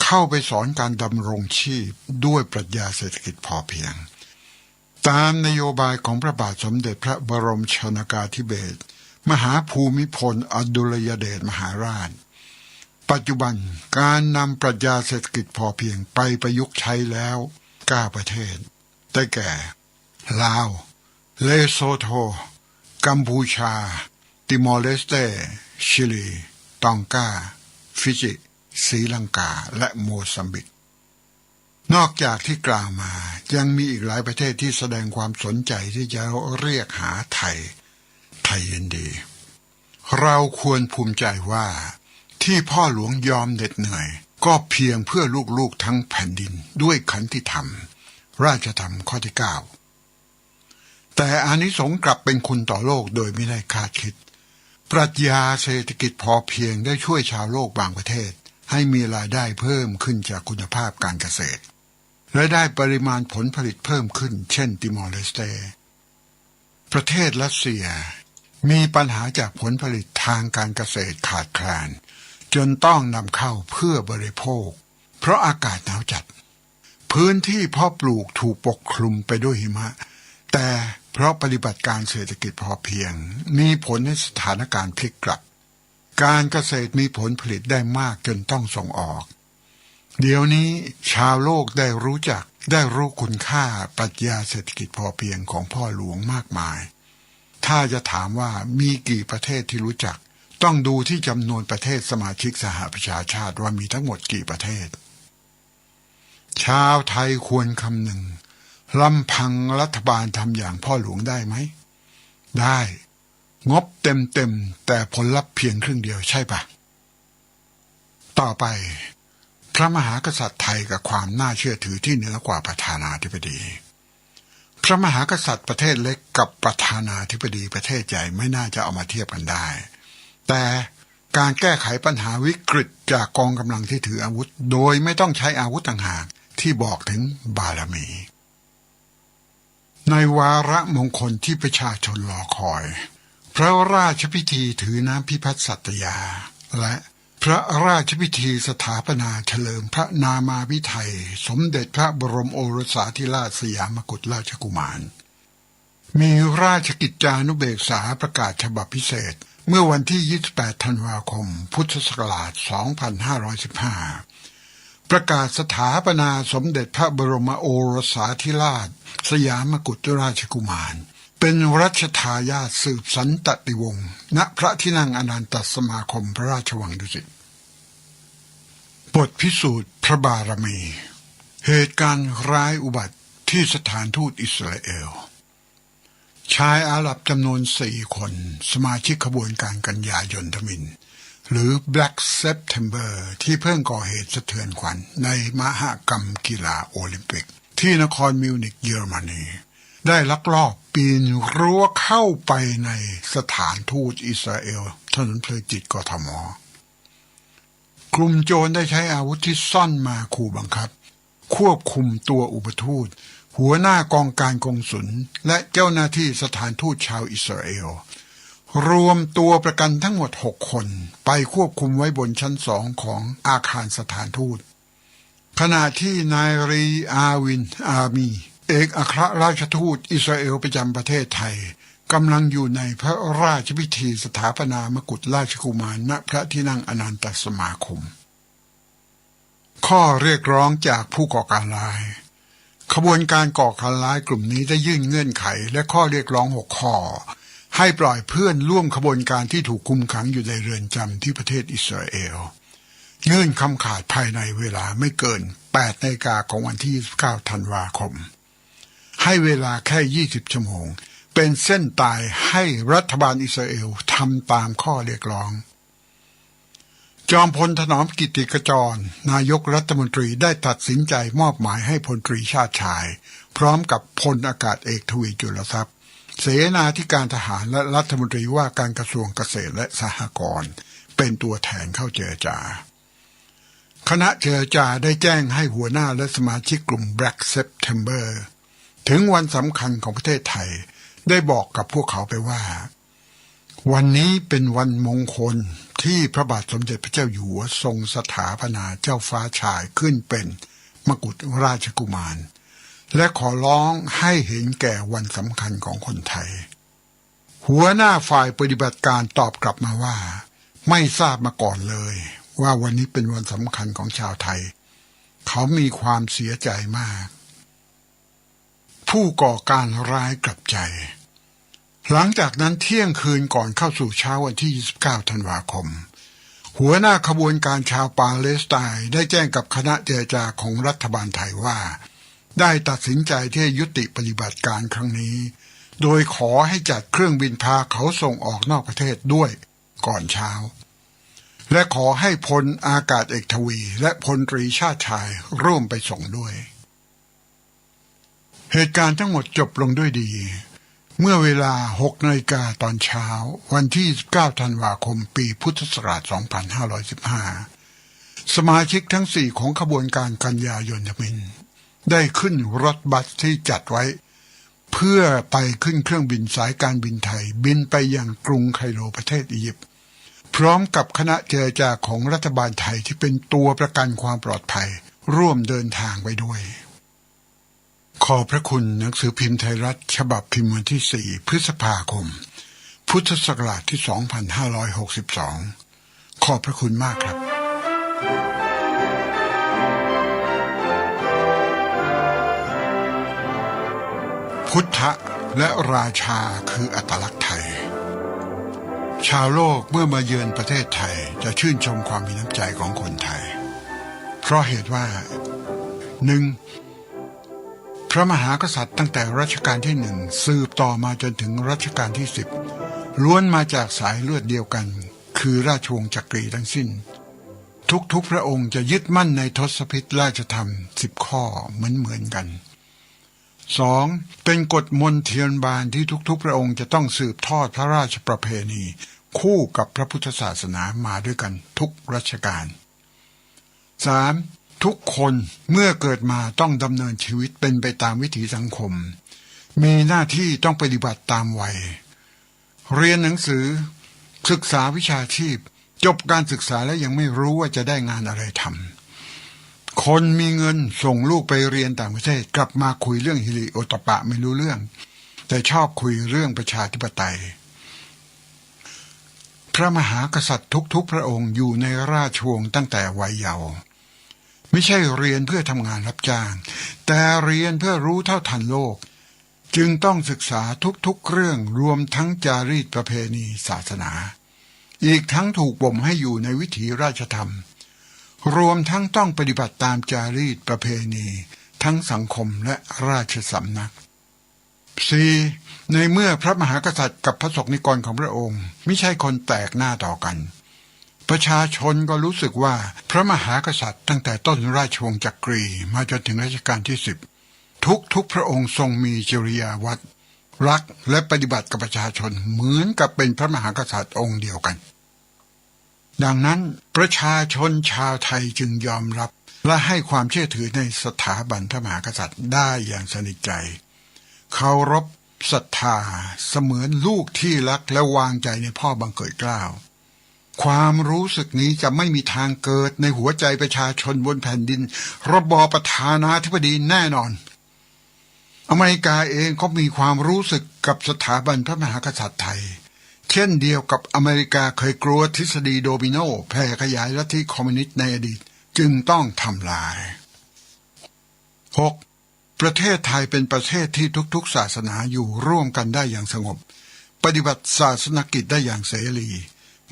เข้าไปสอนการดำรงชีพด้วยปรัชญาเศรษฐกิจพอเพียงตามนโยบายของพระบาทสมเด็จพระบรมชนกาธิเบศรมหาภูมิพลอดุลยเดชมหาราชปัจจุบันการนำปรัชญาเศรษฐกิจพอเพียงไปประยุกต์ใช้แล้ว9ประเทศได้แก่ลาวเลโซโธกัมพูชาติมอร์เลสเตชิลีตองกาฟิจิศรีลังกาและโมซัมบิกนอกจากที่กล่าวมายังมีอีกหลายประเทศที่แสดงความสนใจที่จะเรียกหาไทยยินดีเราควรภูมิใจว่าที่พ่อหลวงยอมเหน็ดเหนื่อยก็เพียงเพื่อลูกๆทั้งแผ่นดินด้วยขันติธรรมราชธรรมข้อที่ 9 แต่อานิสงส์กลับเป็นคุณต่อโลกโดยไม่ได้คาดคิดปรัชญาเศรษฐกิจพอเพียงได้ช่วยชาวโลกบางประเทศให้มีรายได้เพิ่มขึ้นจากคุณภาพการเกษตรและได้ปริมาณผลผลิตเพิ่มขึ้นเช่นติมอร์เลสเตประเทศรัสเซียมีปัญหาจากผลผลิตทางการเกษตรขาดแคลนจนต้องนำเข้าเพื่อบริโภคเพราะอากาศหนาวจัดพื้นที่เพาะปลูกถูกปกคลุมไปด้วยหิมะแต่เพราะปฏิบัติการเศรษฐกิจพอเพียงมีผลให้สถานการณ์พลิกกลับการเกษตรมีผลผลิตได้มากจนต้องส่งออกเดี๋ยวนี้ชาวโลกได้รู้คุณค่าปรัชญาเศรษฐกิจพอเพียงของพ่อหลวงมากมายถ้าจะถามว่ามีกี่ประเทศที่รู้จักต้องดูที่จำนวนประเทศสมาชิกสหประชาชาติว่ามีทั้งหมดกี่ประเทศชาวไทยควรคำนึงลำพังรัฐบาลทำอย่างพ่อหลวงได้ไหมได้งบเต็มแต่ผลลัพธ์เพียงครึ่งเดียวใช่ปะต่อไปพระมหากษัตริย์ไทยกับความน่าเชื่อถือที่เหนือกว่าประธานาธิบดีพระมหากษัตริย์ประเทศเล็กกับประธานาธิบดีประเทศใหญ่ไม่น่าจะเอามาเทียบกันได้แต่การแก้ไขปัญหาวิกฤตจากกองกำลังที่ถืออาวุธโดยไม่ต้องใช้อาวุธต่างหากที่บอกถึงบารมีในวาระมงคลที่ประชาชนรอคอยพระราชพิธีถือน้ำพิพัฒน์สัตยาและพระราชพิธีสถาปนาเฉลิมพระนามาภิไธยสมเด็จพระบรมโอรสาธิราชสยามกุฎราชกุมารมีราชกิจจานุเบกษาประกาศฉบับพิเศษเมื่อวันที่28ธันวาคมพุทธศักราช2515ประกาศสถาปนาสมเด็จพระบรมโอรสาธิราชสยามกุฎราชกุมารเป็นรัชทายาทสืบสันตติวงศ์ณพระที่นั่งอนันตสมาคมพระราชวังดุสิตบทพิสูจน์พระบารมีเหตุการณ์ร้ายอุบัติที่สถานทูตอิสราเอลชายอาหรับจำนวน4 คนสมาชิกขบวนการกันยายนทมิฬหรือ Black September ที่เพิ่งก่อเหตุสะเทือนขวัญในมหกรรมกีฬาโอลิมปิกที่นครมิวนิกเยอรมนีได้ลักลอบปีนรั้วเข้าไปในสถานทูตอิสราเอลถนนเพลินจิตกทมกลุ่มโจรได้ใช้อาวุธที่ซ่อนมาขู่บังคับควบคุมตัวอุปทูตหัวหน้ากองการกงสุลและเจ้าหน้าที่สถานทูตชาวอิสราเอลรวมตัวประกันทั้งหมด6 คนไปควบคุมไว้บนชั้น2ของอาคารสถานทูตขณะที่นายรีอาวินอามีเอกอัครราชทูตอิสราเอลประจำประเทศไทยกำลังอยู่ในพระราชพิธีสถาปนามกุฎราชกุมารณพระที่นั่งอนันตสมาคมข้อเรียกร้องจากผู้ก่อการร้ายขบวนการก่อการร้ายกลุ่มนี้ได้ยื่นเงื่อนไขและข้อเรียกร้อง6 ข้อให้ปล่อยเพื่อนร่วมขบวนการที่ถูกคุมขังอยู่ในเรือนจำที่ประเทศอิสราเอลยื่นคำขาดภายในเวลาไม่เกิน 8 นาฬิกาของวันที่29ธันวาคมให้เวลาแค่20 ชั่วโมงเป็นเส้นตายให้รัฐบาลอิสราเอลทำตามข้อเรียกร้องจอมพลถนอมกิติขจรนายกรัฐมนตรีได้ตัดสินใจมอบหมายให้พลตรีชาติชายพร้อมกับพลอากาศเอกทวีจุลทรัพย์เสนาธิการทหารและรัฐมนตรีว่าการกระทรวงเกษตรและสหกรณ์เป็นตัวแทนเข้าเจรจาคณะเจรจาได้แจ้งให้หัวหน้าและสมาชิกกลุ่ม Black September ถึงวันสำคัญของประเทศไทยได้บอกกับพวกเขาไปว่าวันนี้เป็นวันมงคลที่พระบาทสมเด็จพระเจ้าอยู่หัวทรงสถาปนาเจ้าฟ้าชายขึ้นเป็นมกุฎราชกุมารและขอร้องให้เห็นแก่วันสำคัญของคนไทยหัวหน้าฝ่ายปฏิบัติการตอบกลับมาว่าไม่ทราบมาก่อนเลยว่าวันนี้เป็นวันสำคัญของชาวไทยเขามีความเสียใจมากผู้ก่อการร้ายกลับใจหลังจากนั้นเที่ยงคืนก่อนเข้าสู่เช้าวันที่29ธันวาคมหัวหน้าขบวนการชาวปาเลสไตน์ได้แจ้งกับคณะเจรจาของรัฐบาลไทยว่าได้ตัดสินใจที่จะยุติปฏิบัติการครั้งนี้โดยขอให้จัดเครื่องบินพาเขาส่งออกนอกประเทศด้วยก่อนเช้าและขอให้พลอากาศเอกทวีและพลตรีชาติชายร่วมไปส่งด้วยเหตุการณ์ทั้งหมดจบลงด้วยดี เมื่อเวลา 6 นาฬิกาตอนเช้าวันที่ 19 ธันวาคมปีพุทธศักราช 2515 สมาชิกทั้ง 4 ของขบวนการกันยายนมินได้ขึ้นรถบัสที่จัดไว้เพื่อไปขึ้นเครื่องบินสายการบินไทยบินไปยังกรุงไคโรประเทศอียิปต์พร้อมกับคณะเจรจาของรัฐบาลไทยที่เป็นตัวประกันความปลอดภัยร่วมเดินทางไปด้วยขอบพระคุณหนังสือพิมพ์ไทยรัฐฉบับพิมพ์วันที่ 4 พฤษภาคมพุทธศักราชที่ 2562 ขอบพระคุณมากครับพุทธและราชาคืออัตลักษณ์ไทยชาวโลกเมื่อมาเยือนประเทศไทยจะชื่นชมความมีน้ำใจของคนไทยเพราะเหตุว่า 1. พระมหากษัตริย์ตั้งแต่รัชกาลที่ 1สืบต่อมาจนถึงรัชกาลที่ 10ล้วนมาจากสายเลือดเดียวกันคือราชวงศ์จักรีทั้งสิ้นทุกพระองค์จะยึดมั่นในทศพิธราชธรรม10 ข้อเหมือนกัน 2. เป็นกฎมนเทียนบานที่ทุกพระองค์จะต้องสืบทอดพระราชประเพณีคู่กับพระพุทธศาสนามาด้วยกันทุกรัชกาล 3. ทุกคนเมื่อเกิดมาต้องดำเนินชีวิตเป็นไปตามวิถีสังคมมีหน้าที่ต้องปฏิบัติตามวัยเรียนหนังสือศึกษาวิชาชีพจบการศึกษาแล้วยังไม่รู้ว่าจะได้งานอะไรทำคนมีเงินส่งลูกไปเรียนต่างประเทศกลับมาคุยเรื่องฮิริโอตปะไม่รู้เรื่องแต่ชอบคุยเรื่องประชาธิปไตยพระมหากษัตริย์ทุกพระองค์อยู่ในราชวงศ์ตั้งแต่วัยเยาว์ไม่ใช่เรียนเพื่อทำงานรับจ้างแต่เรียนเพื่อรู้เท่าทันโลกจึงต้องศึกษาทุกเรื่องรวมทั้งจารีตประเพณีศาสนาอีกทั้งถูกบ่มให้อยู่ในวิถีราชธรรมรวมทั้งต้องปฏิบัติตามจารีตประเพณีทั้งสังคมและราชสำนัก 4. ในเมื่อพระมหากษัตริย์กับพระสงฆ์นิกรของพระองค์ไม่ใช่คนแตกหน้าต่อกันประชาชนก็รู้สึกว่าพระมหากษัตริย์ตั้งแต่ต้นราชวงศ์จักรีมาจนถึงรัชกาลที่ 10ทุกพระองค์ทรงมีจริยาวัดรักและปฏิบัติกับประชาชนเหมือนกับเป็นพระมหากษัตริย์องค์เดียวกันดังนั้นประชาชนชาวไทยจึงยอมรับและให้ความเชื่อถือในสถาบันพระมหากษัตริย์ได้อย่างสนิทใจเคารพศรัทธาเสมือนลูกที่รักและวางใจในพ่อบังเกิดเกล้าความรู้สึกนี้จะไม่มีทางเกิดในหัวใจประชาชนบนแผ่นดินระบอบประธานาธิบดีแน่นอนอเมริกาเองก็มีความรู้สึกกับสถาบันพระมหากษัตริย์ไทยเช่นเดียวกับอเมริกาเคยกลัวทฤษฎีโดมิโนแผ่ขยายลัทธิคอมมิวนิสต์ในอดีตจึงต้องทำลาย 6. ประเทศไทยเป็นประเทศที่ทุกศาสนาอยู่ร่วมกันได้อย่างสงบปฏิบัติศาสนกิจได้อย่างเสรี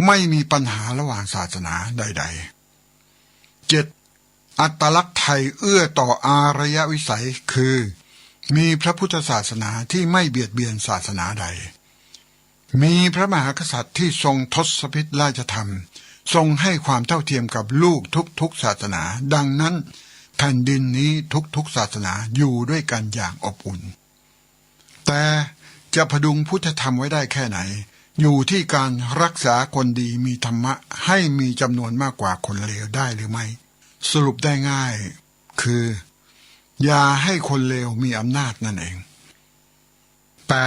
ไม่มีปัญหาระหว่างศาสนาใดๆ 7. อัตลักษณ์ไทยเอื้อต่ออารยวิสัยคือมีพระพุทธศาสนาที่ไม่เบียดเบียนศาสนาใดมีพระมหากษัตริย์ที่ทรงทศพิธราชธรรมทรงให้ความเท่าเทียมกับลูกทุกศาสนาดังนั้นแผ่นดินนี้ทุกศาสนาอยู่ด้วยกันอย่างอบอุ่นแต่จะพดุงพุทธธรรมไว้ได้แค่ไหนอยู่ที่การรักษาคนดีมีธรรมะให้มีจำนวนมากกว่าคนเลวได้หรือไม่สรุปได้ง่ายคืออย่าให้คนเลวมีอำนาจนั่นเอง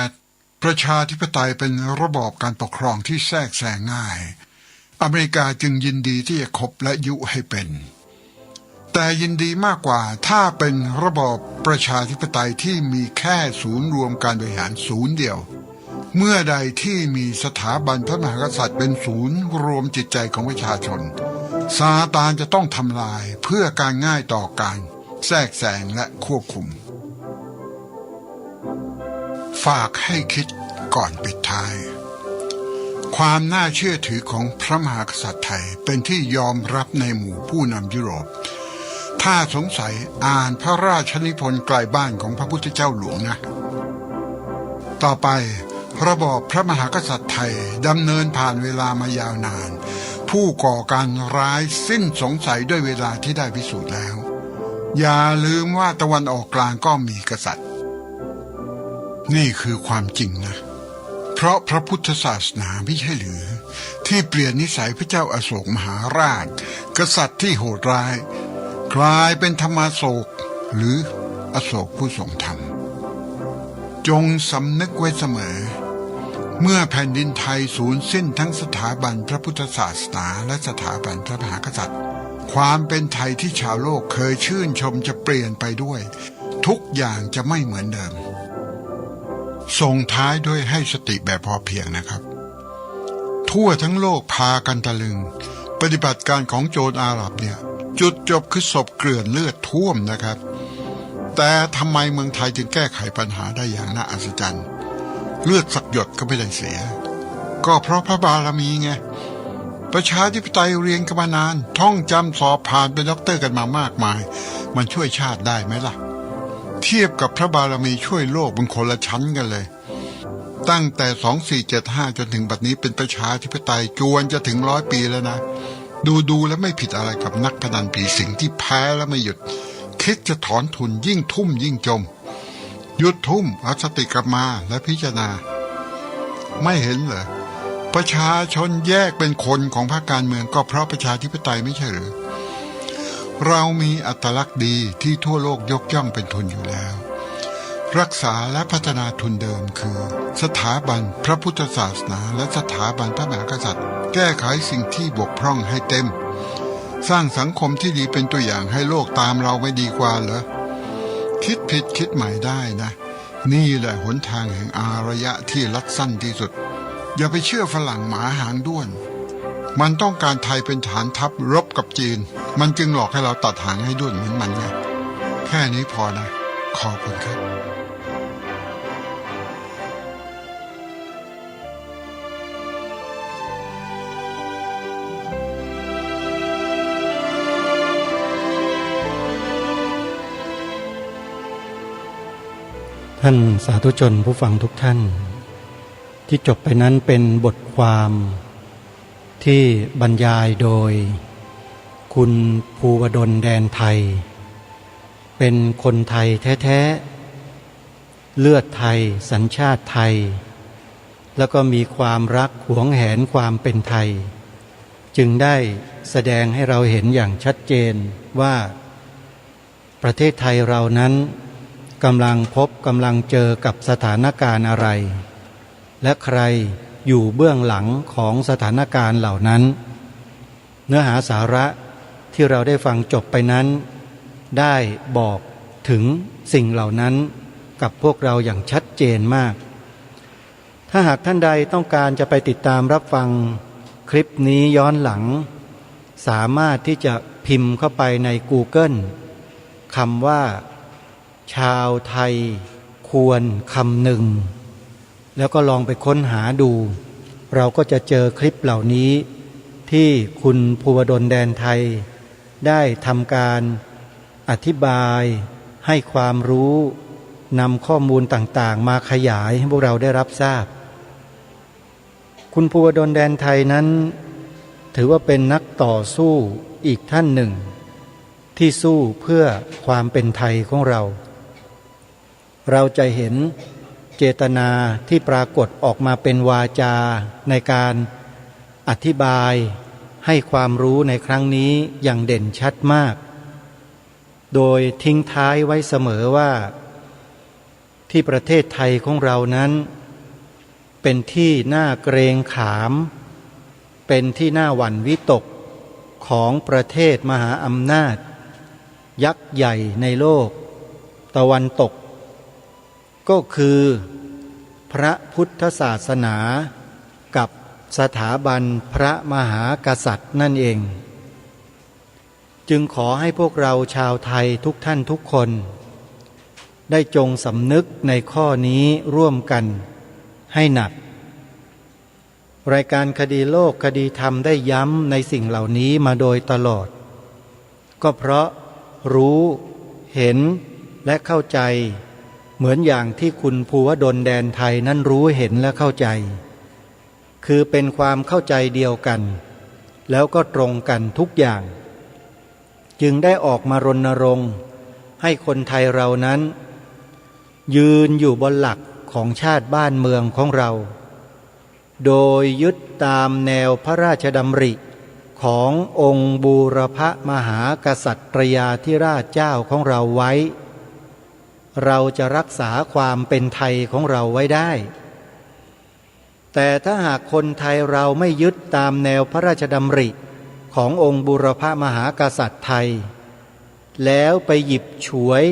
8. ประชาธิปไตยเป็นระบอบการปกครองที่แทรกแซงง่ายอเมริกาจึงยินดีที่จะคบและยุให้เป็นแต่ยินดีมากกว่าถ้าเป็นระบอบประชาธิปไตยที่มีแค่ศูนย์รวมการบริหารศูนย์เดียวเมื่อใดที่มีสถาบันพระมหากษัตริย์เป็นศูนย์รวมจิตใจของประชาชนซาตานจะต้องทำลายเพื่อการง่ายต่อการแทรกแซงและควบคุมฝากให้คิดก่อนปิดท้ายความน่าเชื่อถือของพระมหากษัตริย์ไทยเป็นที่ยอมรับในหมู่ผู้นำยุโรปถ้าสงสัยอ่านพระราชนิพนธ์ไกลบ้านของพระพุทธเจ้าหลวงนะต่อไประบอบพระมหากษัตริย์ไทยดำเนินผ่านเวลามายาวนานผู้ก่อการร้ายสิ้นสงสัยด้วยเวลาที่ได้พิสูจน์แล้วอย่าลืมว่าตะวันออกกลางก็มีกษัตริย์ นี่คือความจริงนะเพราะพระพุทธศาสนาไม่ใช่หรือที่เปลี่ยนนิสัยพระเจ้าอโศกมหาราชกษัตริย์ที่โหดร้ายกลายเป็นธรรมอโศกหรืออโศกผู้ทรงธรรมจงสำนึกไว้เสมอเมื่อแผ่นดินไทยสูญสิ้นทั้งสถาบันพระพุทธศาสนาและสถาบันพระมหากษัตริย์ความเป็นไทยที่ชาวโลกเคยชื่นชมจะเปลี่ยนไปด้วยทุกอย่างจะไม่เหมือนเดิมส่งท้ายด้วยให้สติแบบพอเพียงนะครับทั่วทั้งโลกพากันตะลึงปฏิบัติการของโจรอาหรับเนี่ยจุดจบคือศพเกลื่อนเลือดท่วมนะครับแต่ทำไมเมืองไทยจึงแก้ไขปัญหาได้อย่างน่าอัศจรรย์เลือดสักหยดก็ไม่ได้เสียก็เพราะพระบารมีไงประชาธิปไตยเรียนกันมานานท่องจำสอบผ่านเป็นด็อกเตอร์กันมามากมายมันช่วยชาติได้ไหมล่ะเทียบกับพระบารมีช่วยโลกเป็นคนละชั้นกันเลยตั้งแต่2475จนถึงบัดนี้เป็นประชาธิปไตยจวนจะถึง100 ปีแล้วนะดูแล้วไม่ผิดอะไรกับนักพนันผีสิงที่แพ้แล้วไม่หยุดคิดจะถอนทุนยิ่งทุ่มยิ่งจมหยุดทุ่มเอาสติกลับมาและพิจารณาไม่เห็นเหรอประชาชนแยกเป็นคนของพรรคการเมืองก็เพราะประชาธิปไตยไม่ใช่หรือเรามีอัตลักษณ์ดีที่ทั่วโลกยกย่องเป็นทุนอยู่แล้วรักษาและพัฒนาทุนเดิมคือสถาบันพระพุทธศาสนาและสถาบันพระมหากษัตริย์แก้ไขสิ่งที่บกพร่องให้เต็มสร้างสังคมที่ดีเป็นตัวอย่างให้โลกตามเราไม่ดีกว่าเหรอคิดผิดคิดใหม่ได้นะนี่แหละหนทางแห่งอารยะที่ลัดสั้นที่สุดอย่าไปเชื่อฝรั่งหมาหางด้วนมันต้องการไทยเป็นฐานทัพรบกับจีนมันจึงหลอกให้เราตัดหางให้ด้วนเหมือนมันไงแค่นี้พอนะขอบคุณครับท่านสาธุชนผู้ฟังทุกท่านที่จบไปนั้นเป็นบทความที่บรรยายโดยคุณภูวดลแดนไทยเป็นคนไทยแท้ๆเลือดไทยสัญชาติไทยแล้วก็มีความรักหวงแหนความเป็นไทยจึงได้แสดงให้เราเห็นอย่างชัดเจนว่าประเทศไทยเรานั้นกำลังเจอกับสถานการณ์อะไรและใครอยู่เบื้องหลังของสถานการณ์เหล่านั้นเนื้อหาสาระที่เราได้ฟังจบไปนั้นได้บอกถึงสิ่งเหล่านั้นกับพวกเราอย่างชัดเจนมากถ้าหากท่านใดต้องการจะไปติดตามรับฟังคลิปนี้ย้อนหลังสามารถที่จะพิมพ์เข้าไปใน Google คำว่าชาวไทยควรคำหนึ่งแล้วก็ลองไปค้นหาดูเราก็จะเจอคลิปเหล่านี้ที่คุณภูวดลแดนไทยได้ทำการอธิบายให้ความรู้นำข้อมูลต่างๆมาขยายให้พวกเราได้รับทราบคุณภูวดลแดนไทยนั้นถือว่าเป็นนักต่อสู้อีกท่านหนึ่งที่สู้เพื่อความเป็นไทยของเราจะเห็นเจตนาที่ปรากฏออกมาเป็นวาจาในการอธิบายให้ความรู้ในครั้งนี้อย่างเด่นชัดมากโดยทิ้งท้ายไว้เสมอว่าที่ประเทศไทยของเรานั้นเป็นที่น่าเกรงขามเป็นที่น่าหวั่นวิตกของประเทศมหาอำนาจยักษ์ใหญ่ในโลกตะวันตกก็คือพระพุทธศาสนากับสถาบันพระมหากษัตริย์นั่นเองจึงขอให้พวกเราชาวไทยทุกท่านทุกคนได้จงสำนึกในข้อนี้ร่วมกันให้หนักรายการคดีโลกคดีธรรมได้ย้ำในสิ่งเหล่านี้มาโดยตลอดก็เพราะรู้เห็นและเข้าใจเหมือนอย่างที่คุณภูวดลแดนไทยนั้นรู้เห็นและเข้าใจคือเป็นความเข้าใจเดียวกันแล้วก็ตรงกันทุกอย่างจึงได้ออกมารณรงค์ให้คนไทยเรานั้นยืนอยู่บนหลัก ของชาติบ้านเมืองของเราโดยยึดตามแนวพระราชดำริขององค์บูรพมหากษัตริยาธิราชเจ้าของเราไว้เราจะรักษาความเป็นไทยของเราไว้ได้แต่ถ้าหากคนไทยเราไม่ยึดตามแนวพระราชดำริขององค์บูรพมหากษัตริย์ไทยแล้วไปหยิบฉวย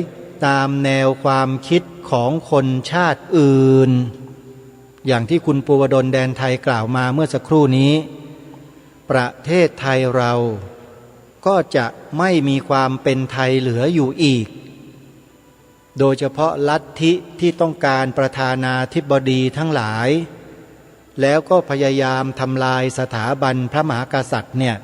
ตามแนวความคิดของคนชาติอื่นอย่างที่คุณภูวดลแดนไทยกล่าวมาเมื่อสักครู่นี้ประเทศไทยเราก็จะไม่มีความเป็นไทยเหลืออยู่อีกโดยเฉพาะลัทธิที่ต้องการประธานาธิบดีทั้งหลายแล้วก็พยายามทำลายสถาบันพระมหากษัตริย์เนี่ย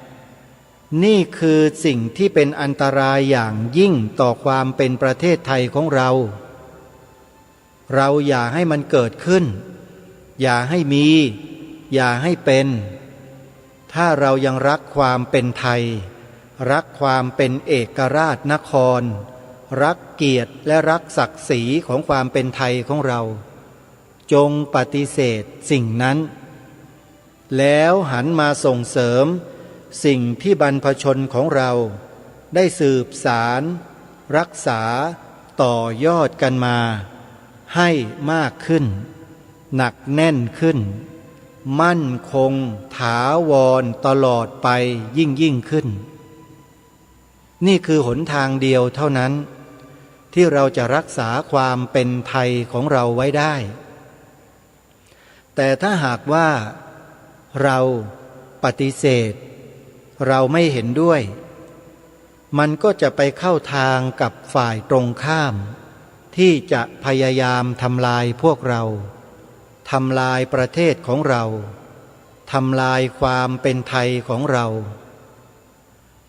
นี่คือสิ่งที่เป็นอันตรายอย่างยิ่งต่อความเป็นประเทศไทยของเราอย่าให้มันเกิดขึ้นอย่าให้มีอย่าให้เป็นถ้าเรายังรักความเป็นไทยรักความเป็นเอกราชนครรักเกียรติและรักศักดิ์ศรีของความเป็นไทยของเราจงปฏิเสธสิ่งนั้นแล้วหันมาส่งเสริมสิ่งที่บรรพชนของเราได้สืบสารรักษาต่อยอดกันมาให้มากขึ้นหนักแน่นขึ้นมั่นคงถาวรตลอดไปยิ่งขึ้นนี่คือหนทางเดียวเท่านั้นที่เราจะรักษาความเป็นไทยของเราไว้ได้แต่ถ้าหากว่าเราปฏิเสธเราไม่เห็นด้วยมันก็จะไปเข้าทางกับฝ่ายตรงข้ามที่จะพยายามทำลายพวกเราทำลายประเทศของเราทำลายความเป็นไทยของเรา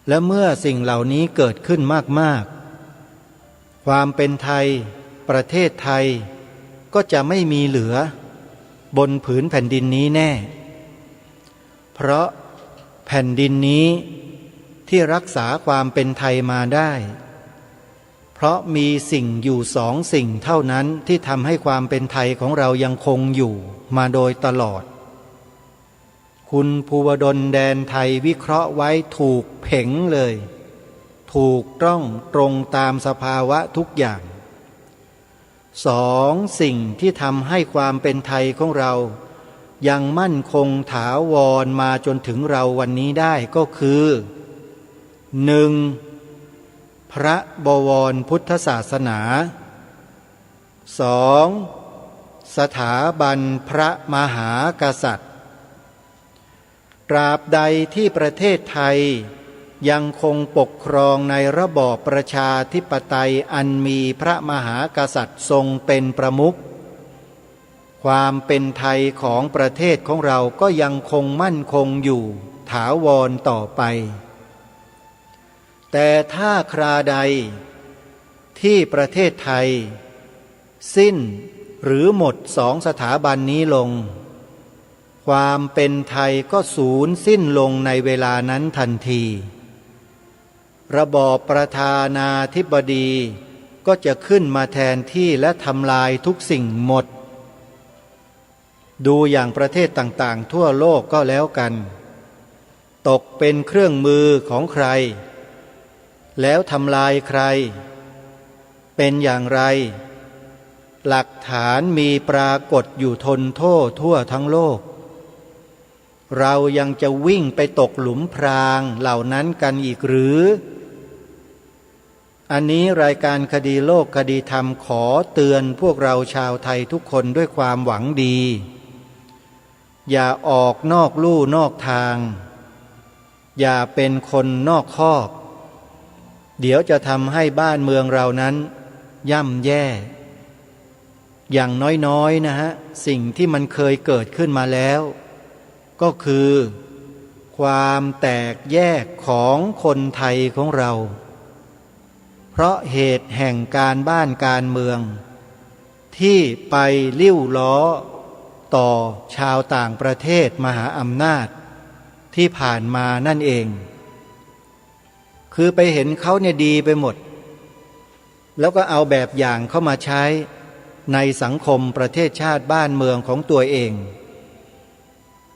และเมื่อสิ่งเหล่านี้เกิดขึ้นมากๆความเป็นไทยประเทศไทยก็จะไม่มีเหลือบนผืนแผ่นดินนี้แน่เพราะแผ่นดินนี้ที่รักษาความเป็นไทยมาได้เพราะมีสิ่งอยู่สองสิ่งเท่านั้นที่ทำให้ความเป็นไทยของเรายังคงอยู่มาโดยตลอดคุณภูวดลแดนไทยวิเคราะห์ไว้ถูกเพ่งเลยถูกต้องตรงตามสภาวะทุกอย่างสองสิ่งที่ทำให้ความเป็นไทยของเรายังมั่นคงถาวรมาจนถึงเราวันนี้ได้ก็คือ1. พระบวรพุทธศาสนา 2. สถาบันพระมหากษัตริย์ตราบใดที่ประเทศไทยยังคงปกครองในระบอบประชาธิปไตยอันมีพระมหากษัตริย์ทรงเป็นประมุขความเป็นไทยของประเทศของเราก็ยังคงมั่นคงอยู่ถาวรต่อไปแต่ถ้าคราใดที่ประเทศไทยสิ้นหรือหมดสองสถาบันนี้ลงความเป็นไทยก็สูญสิ้นลงในเวลานั้นทันทีระบอบประธานาธิบดีก็จะขึ้นมาแทนที่และทำลายทุกสิ่งหมดดูอย่างประเทศต่างๆทั่วโลกก็แล้วกันตกเป็นเครื่องมือของใครแล้วทำลายใครเป็นอย่างไรหลักฐานมีปรากฏอยู่ทนโทษทั่วทั้งโลกเรายังจะวิ่งไปตกหลุมพรางเหล่านั้นกันอีกหรืออันนี้รายการคดีโลกคดีธรรมขอเตือนพวกเราชาวไทยทุกคนด้วยความหวังดีอย่าออกนอกลู่นอกทางอย่าเป็นคนนอกคอกเดี๋ยวจะทำให้บ้านเมืองเรานั้นย่ำแย่อย่างน้อยๆนะฮะสิ่งที่มันเคยเกิดขึ้นมาแล้วก็คือความแตกแยกของคนไทยของเราเพราะเหตุแห่งการบ้านการเมืองที่ไปลิ้วล้อต่อชาวต่างประเทศมหาอำนาจที่ผ่านมานั่นเองคือไปเห็นเขาเนี่ยดีไปหมดแล้วก็เอาแบบอย่างเข้ามาใช้ ในสังคมประเทศชาติบ้านเมืองของตัวเอง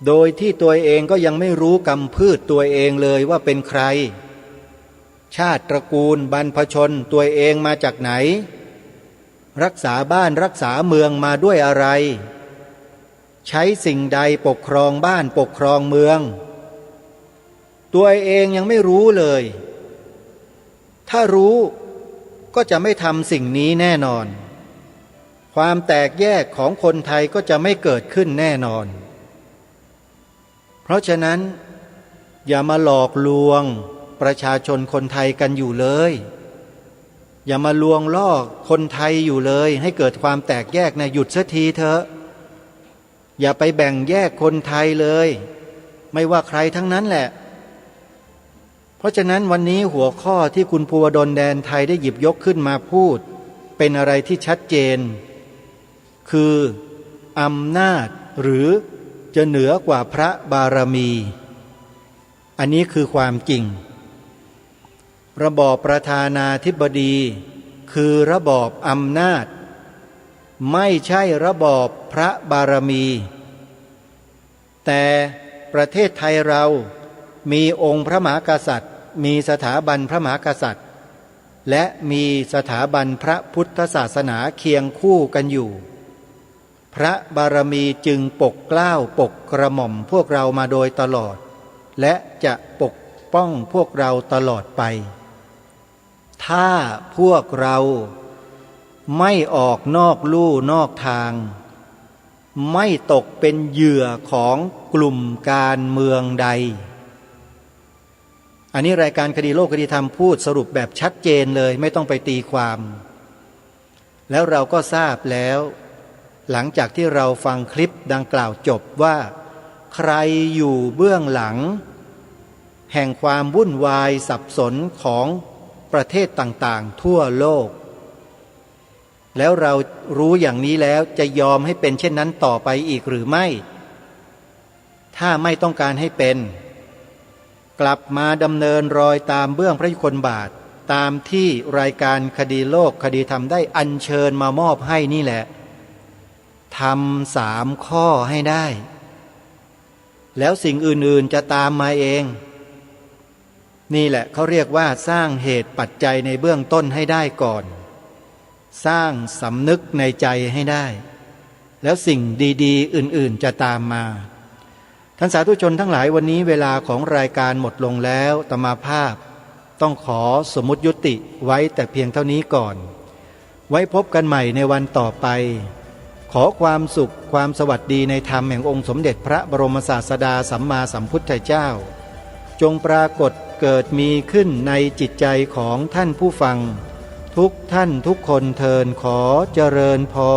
โดยที่ตัวเองก็ยังไม่รู้กำพืชตัวเองเลยว่าเป็นใครชาติตระกูลบรรพชนตัวเองมาจากไหนรักษาบ้านรักษาเมืองมาด้วยอะไรใช้สิ่งใดปกครองบ้านปกครองเมืองตัวเองยังไม่รู้เลยถ้ารู้ก็จะไม่ทำสิ่งนี้แน่นอนความแตกแยกของคนไทยก็จะไม่เกิดขึ้นแน่นอนเพราะฉะนั้นอย่ามาหลอกลวงประชาชนคนไทยกันอยู่เลยอย่ามาลวงล่อคนไทยอยู่เลยให้เกิดความแตกแยกนะหยุดสักทีเถอะอย่าไปแบ่งแยกคนไทยเลยไม่ว่าใครทั้งนั้นแหละเพราะฉะนั้นวันนี้หัวข้อที่คุณภูวดลแดนไทยได้หยิบยกขึ้นมาพูดเป็นอะไรที่ชัดเจนคืออำนาจหรือจะเหนือกว่าพระบารมีอันนี้คือความจริงระบอบประธานาธิบดีคือระบอบอำนาจไม่ใช่ระบอบพระบารมีแต่ประเทศไทยเรามีองค์พระมหากษัตริย์มีสถาบันพระมหากษัตริย์และมีสถาบันพระพุทธศาสนาเคียงคู่กันอยู่พระบารมีจึงปกเกล้าปกกระหม่อมพวกเรามาโดยตลอดและจะปกป้องพวกเราตลอดไปถ้าพวกเราไม่ออกนอกลู่นอกทางไม่ตกเป็นเหยื่อของกลุ่มการเมืองใดอันนี้รายการคดีโลกคดีธรรมพูดสรุปแบบชัดเจนเลยไม่ต้องไปตีความแล้วเราก็ทราบแล้วหลังจากที่เราฟังคลิปดังกล่าวจบว่าใครอยู่เบื้องหลังแห่งความวุ่นวายสับสนของประเทศต่างๆทั่วโลกแล้วเรารู้อย่างนี้แล้วจะยอมให้เป็นเช่นนั้นต่อไปอีกหรือไม่ถ้าไม่ต้องการให้เป็นกลับมาดำเนินรอยตามเบื้องพระยุคลบาทตามที่รายการคดีโลกคดีธรรมได้อัญเชิญมามอบให้นี่แหละทำ3 ข้อให้ได้แล้วสิ่งอื่นๆจะตามมาเองนี่แหละเขาเรียกว่าสร้างเหตุปัจจัยในเบื้องต้นให้ได้ก่อนสร้างสำนึกในใจให้ได้แล้วสิ่งดีๆอื่นๆจะตามมาท่านสาธุชนทั้งหลายวันนี้เวลาของรายการหมดลงแล้วอาตมาภาพต้องขอสมมุติยุติไว้แต่เพียงเท่านี้ก่อนไว้พบกันใหม่ในวันต่อไปขอความสุขความสวัสดีในธรรมแห่งองค์สมเด็จพระบรมศาสดาสัมมาสัมพุทธเจ้าจงปรากฏเกิดมีขึ้นในจิตใจของท่านผู้ฟังทุกท่านทุกคนเทินขอเจริญพร